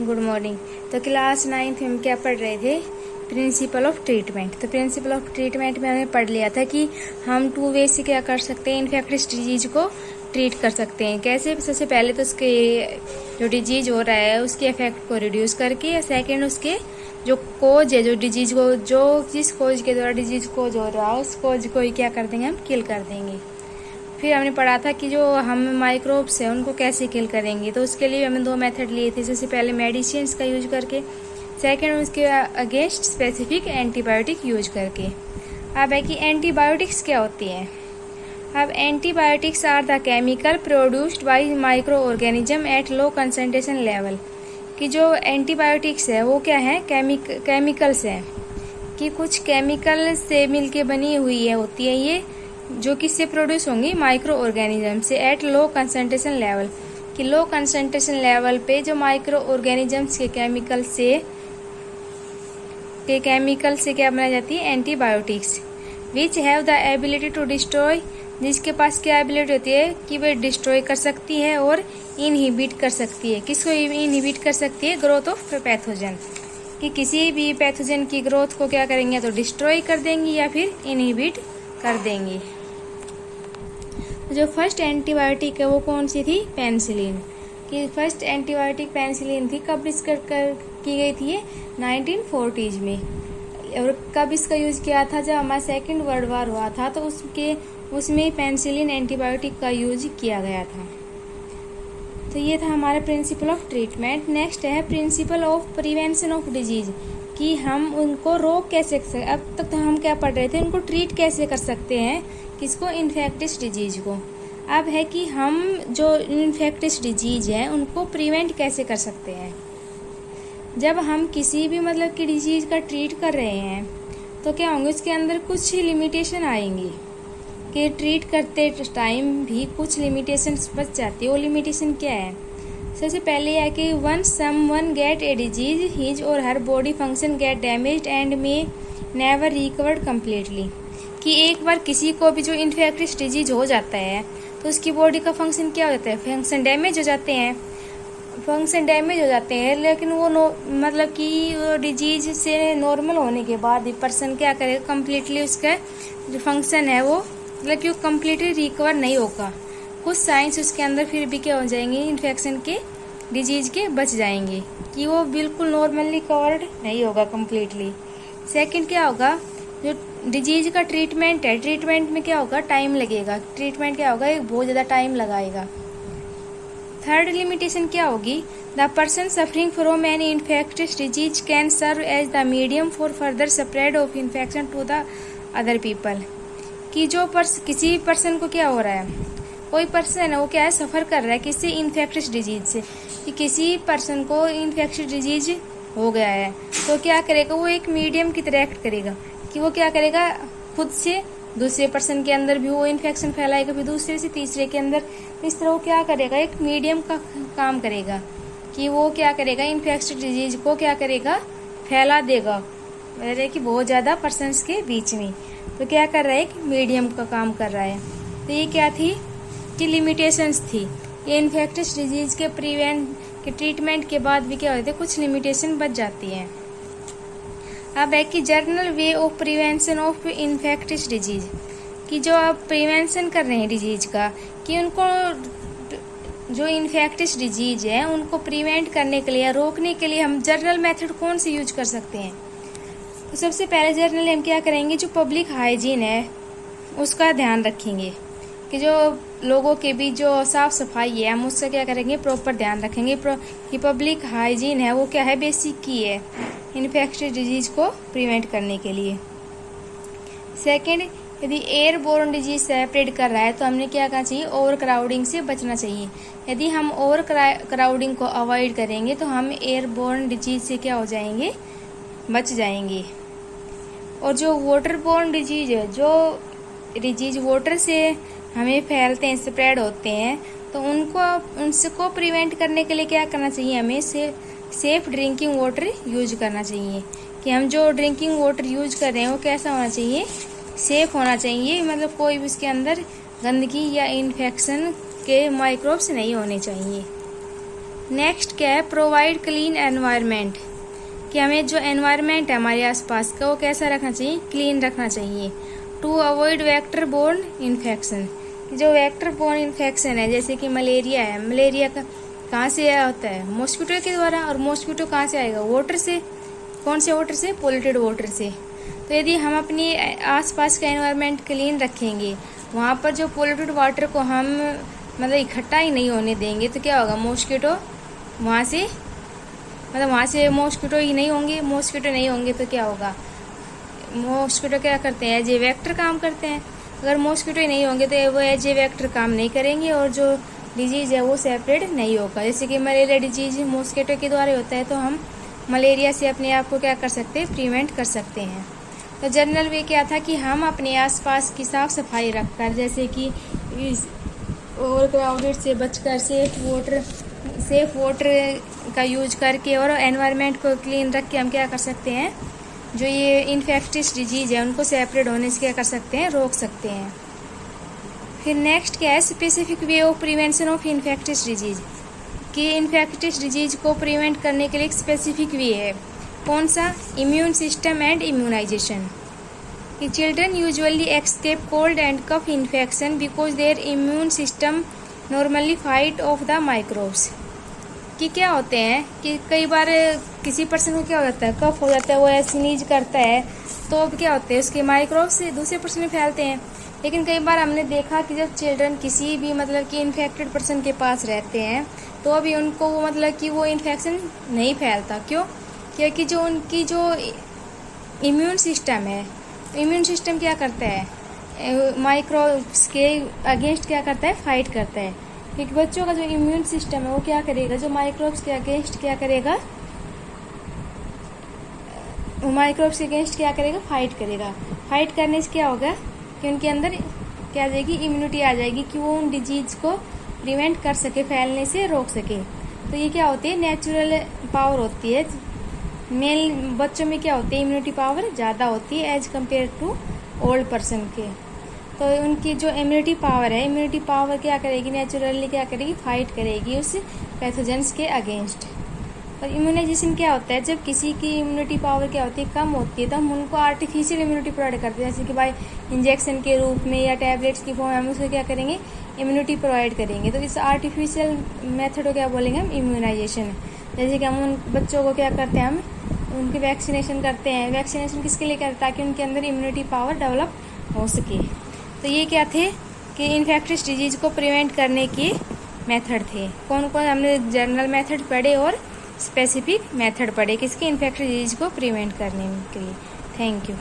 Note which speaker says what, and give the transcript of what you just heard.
Speaker 1: Good morning. तो class 9th में हम क्या पढ़ रहे थे? Principle of treatment. तो प्रिंसिपल ऑफ ट्रीटमेंट में हमें पढ़ लिया था कि हम 2 वे से क्या कर सकते हैं, इन्फेक्टियस डिजीज को ट्रीट कर सकते हैं। कैसे? सबसे पहले तो उसके जो डिजीज हो रहा है उसके इफेक्ट को रिड्यूस करके, या सेकेंड उसके जो कोज है, जो डिजीज को, जो जिस कोज के द्वारा डिजीज कोज हो रहा है उस कोज को ही क्या कर देंगे, हम किल कर देंगे। फिर हमने पढ़ा था कि जो हम माइक्रोब्स हैं उनको कैसे किल करेंगे। तो उसके लिए हमने 2 मेथड लिए थे। सबसे पहले मेडिसिन का यूज करके, सेकेंड उसके अगेंस्ट स्पेसिफिक एंटीबायोटिक यूज करके। अब है कि एंटीबायोटिक्स क्या होती हैं। अब antibiotics are the chemical produced by micro organism at low concentration level. कि जो एंटीबायोटिक्स है वो क्या है, केमिकल्स हैं, कि कुछ केमिकल से मिलके बनी हुई है होती है ये, जो किससे प्रोड्यूस होंगी, माइक्रो ऑर्गेनिज्म से, एट लो कंसंट्रेशन लेवल। कि लो कंसंट्रेशन लेवल पे जो माइक्रो ऑर्गेनिजम्स के केमिकल से क्या बनाई जाती है, antibiotics. Which have the ability to destroy, जिसके पास क्या एबिलिटी होती है कि वे डिस्ट्रॉय कर सकती है और इनहिबिट कर सकती है। किसको इनहिबिट कर सकती है? Growth of pathogen. कि किसी भी पैथोजन की ग्रोथ को क्या करेंगे, तो डिस्ट्रॉय कर देंगी या फिर इनहिबिट कर देंगी। जो फर्स्ट एंटीबायोटिक है वो कौन सी थी? पेनिसिलिन। कि फर्स्ट एंटीबायोटिक पेनिसिलिन थी। कब डिस्कवर की गई थी ये? 1940s में। और कब इसका यूज किया था? जब हमारा सेकेंड वर्ल्ड वॉर हुआ था तो उसमें पेनिसिलिन एंटीबायोटिक का यूज किया गया था। तो ये था हमारा प्रिंसिपल ऑफ ट्रीटमेंट। नेक्स्ट है principle of prevention of disease. कि हम उनको रोक कैसे सकते। अब तक तो हम क्या पढ़ रहे थे, उनको ट्रीट कैसे कर सकते हैं, किसको? इन्फेक्टियस डिजीज को। अब है कि हम जो इन्फेक्टियस डिजीज है उनको प्रिवेंट कैसे कर सकते हैं। जब हम किसी भी मतलब की डिजीज का ट्रीट कर रहे हैं तो क्या होंगे, उसके अंदर कुछ लिमिटेशन आएंगी कि ट्रीट करते टाइम भी कुछ लिमिटेशन बच जाती है। वो लिमिटेशन क्या है? सबसे पहले है कि once someone get a disease his or her body function get damaged and may never recovered completely. कि एक बार किसी को भी जो इन्फेक्टियस डिजीज हो जाता है तो उसकी बॉडी का फंक्शन क्या हो जाता है? फंक्शन डैमेज हो जाते हैं। लेकिन वो मतलब कि डिजीज से नॉर्मल होने के बाद भी पर्सन क्या करेगा, कम्प्लीटली उसका जो फंक्शन है वो मतलब कि वो कम्प्लीटली रिकवर नहीं होगा। कुछ साइंस उसके अंदर फिर भी क्या हो जाएंगे, इन्फेक्शन के, डिजीज के बच जाएंगे, कि वो बिल्कुल नॉर्मली कवर्ड नहीं होगा कम्प्लीटली। सेकंड क्या होगा, जो डिजीज का ट्रीटमेंट है, ट्रीटमेंट में क्या होगा, टाइम लगेगा। ट्रीटमेंट क्या होगा, एक बहुत ज़्यादा टाइम लगाएगा। थर्ड लिमिटेशन क्या होगी, the person suffering from any infectious disease can serve as the medium for further spread of infection to the other people. कि जो किसी पर्सन को क्या हो रहा है, कोई पर्सन है वो क्या है, सफ़र कर रहा है किससे, इन्फेक्टियस डिजीज से। कि किसी पर्सन को इन्फेक्टियस डिजीज हो गया है तो क्या करेगा, वो एक मीडियम की तरह एक्ट करेगा। कि वो क्या करेगा, खुद से दूसरे पर्सन के अंदर भी वो इन्फेक्शन फैलाएगा, फिर दूसरे से तीसरे के अंदर। इस तरह वो क्या करेगा, एक मीडियम का काम करेगा। कि वो क्या करेगा, इन्फेक्टियस डिजीज को क्या करेगा, फैला देगा, मतलब कि बहुत ज़्यादा पर्सन्स के बीच में। तो क्या कर रहा है, एक मीडियम का काम कर रहा है। तो ये क्या थी कि लिमिटेशंस थी। ये इन्फेक्टियस डिजीज के ट्रीटमेंट के बाद भी क्या होते हैं, कुछ लिमिटेशन बच जाती हैं। अब है कि journal way of prevention of infectious disease. कि जो आप प्रिवेंशन कर रहे हैं डिजीज का, कि उनको जो इन्फेक्टियस डिजीज है उनको प्रिवेंट करने के लिए, रोकने के लिए हम जर्नल मेथड कौन से यूज कर सकते हैं। तो सबसे पहले जर्नल हम क्या करेंगे, जो पब्लिक हाइजीन है उसका ध्यान रखेंगे। कि जो लोगों के बीच जो साफ सफाई है हम उसका क्या करेंगे, प्रॉपर ध्यान रखेंगे। कि पब्लिक हाइजीन है वो क्या है, बेसिक की है इन्फेक्टियस डिजीज को प्रिवेंट करने के लिए। सेकंड, यदि एयर बोर्न डिजीज सेपरेट कर रहा है तो हमने क्या करना चाहिए, ओवर क्राउडिंग से बचना चाहिए। यदि हम ओवर क्राउडिंग को अवॉइड करेंगे तो हम एयर बोर्न डिजीज से क्या हो जाएंगे, बच जाएंगे। और जो वाटर बोर्न डिजीज है, जो डिजीज वाटर से हमें फैलते हैं, स्प्रेड होते हैं, तो उनको प्रिवेंट करने के लिए क्या करना चाहिए, हमें सेफ ड्रिंकिंग वाटर यूज करना चाहिए। कि हम जो ड्रिंकिंग वाटर यूज कर रहे हैं वो कैसा होना चाहिए, सेफ होना चाहिए। मतलब कोई भी उसके अंदर गंदगी या इन्फेक्शन के माइक्रोब्स नहीं होने चाहिए। नेक्स्ट क्या है, प्रोवाइड क्लीन एनवायरनमेंट, कि हमें जो एनवायरनमेंट है हमारे आसपास का वो कैसा रखना चाहिए, क्लीन रखना चाहिए। To avoid vector borne infection, जो वेक्टर बोर्न इन्फेक्शन है जैसे कि मलेरिया है, मलेरिया का कहाँ से आया होता है, मॉस्किटो के द्वारा। और मॉस्किटो कहाँ से आएगा, वाटर से। कौन से वाटर से, पोल्यूटेड वाटर से। तो यदि हम अपनी आसपास का एनवायरनमेंट क्लीन रखेंगे, वहाँ पर जो पोल्यूटेड वाटर को हम मतलब इकट्ठा ही नहीं होने देंगे, तो क्या होगा, मॉस्किटो वहाँ से मॉस्किटो ही नहीं होंगे। मॉस्किटो नहीं होंगे तो क्या होगा, मॉस्किटो क्या करते हैं, एज ए वेक्टर काम करते हैं। अगर मॉस्किटो ही नहीं होंगे तो वो एज ए वेक्टर काम नहीं करेंगे और जो डिजीज़ है वो सेपरेट नहीं होगा। जैसे कि मलेरिया डिजीज मॉस्किटो के द्वारा होता है, तो हम मलेरिया से अपने आप को क्या कर सकते हैं, प्रिवेंट कर सकते हैं। तो जनरल वे क्या था कि हम अपने आसपास की साफ सफाई रखकर, जैसे कि ओवर क्राउडेड से बचकर सेफ वाटर का यूज करके और एनवायरनमेंट को क्लीन रख के हम क्या कर सकते हैं, जो ये इन्फेक्टियस डिजीज है उनको सेपरेट होने से क्या कर सकते हैं, रोक सकते हैं। फिर नेक्स्ट क्या है, specific way of prevention of infectious disease, कि इन्फेक्टियस डिजीज को प्रिवेंट करने के लिए एक स्पेसिफिक वे है। कौन सा, इम्यून सिस्टम एंड इम्यूनाइजेशन। कि children usually escape cold and cough infection because their immune system normally fight off the microbes. कि क्या होते हैं कि कई बार किसी पर्सन को क्या हो जाता है, कफ हो जाता है, वो ऐसे नीज करता है, तो अब क्या होते हैं, उसके माइक्रोब्स से दूसरे पर्सन में फैलते हैं। लेकिन कई बार हमने देखा कि जब चिल्ड्रन किसी भी मतलब कि इन्फेक्टेड पर्सन के पास रहते हैं, तो अभी उनको वो मतलब कि वो इन्फेक्शन नहीं फैलता। क्यों, क्योंकि जो उनकी जो इम्यून सिस्टम है, इम्यून सिस्टम क्या करता है, माइक्रोब्स के अगेंस्ट क्या करता है, फाइट करता है। क्योंकि बच्चों का जो इम्यून सिस्टम है वो क्या करेगा, जो माइक्रोब्स के अगेंस्ट क्या करेगा, माइक्रोब्स के अगेंस्ट क्या करेगा, फाइट करेगा। फाइट करने से क्या होगा कि उनके अंदर क्या आ जाएगी, इम्यूनिटी आ जाएगी, कि वो उन डिजीज को प्रिवेंट कर सके, फैलने से रोक सके। तो ये क्या होती है, नेचुरल पावर होती है। मेल बच्चों में क्या होती है, इम्यूनिटी पावर ज़्यादा होती है as compare to old person के। तो उनकी जो इम्यूनिटी पावर है, इम्यूनिटी पावर क्या करेगी, नेचुरली क्या करेगी, फाइट करेगी उस पैथोजेंस के अगेंस्ट। और इम्यूनाइजेशन क्या होता है, जब किसी की इम्यूनिटी पावर क्या होती है, कम होती है, तो हम उनको आर्टिफिशियल इम्यूनिटी प्रोवाइड करते हैं, जैसे कि भाई इंजेक्शन के रूप में या टैबलेट्स की फॉर्म में हम उसको क्या करेंगे, इम्यूनिटी प्रोवाइड करेंगे। तो इस आर्टिफिशियल मेथड को क्या बोलेंगे हम, इम्यूनाइजेशन। जैसे कि हम उन बच्चों को क्या करते हैं, हम उनकी वैक्सीनेशन करते हैं। वैक्सीनेशन किसके लिए करते हैं, ताकि उनके अंदर इम्यूनिटी पावर डेवलप हो सके। तो ये क्या थे कि इन्फेक्टियस डिजीज को प्रिवेंट करने के मेथड थे। कौन कौन, हमने जनरल मेथड पढ़े और स्पेसिफिक मेथड पढ़े किसके, इन्फेक्टियस डिजीज को प्रिवेंट करने के लिए। Thank you.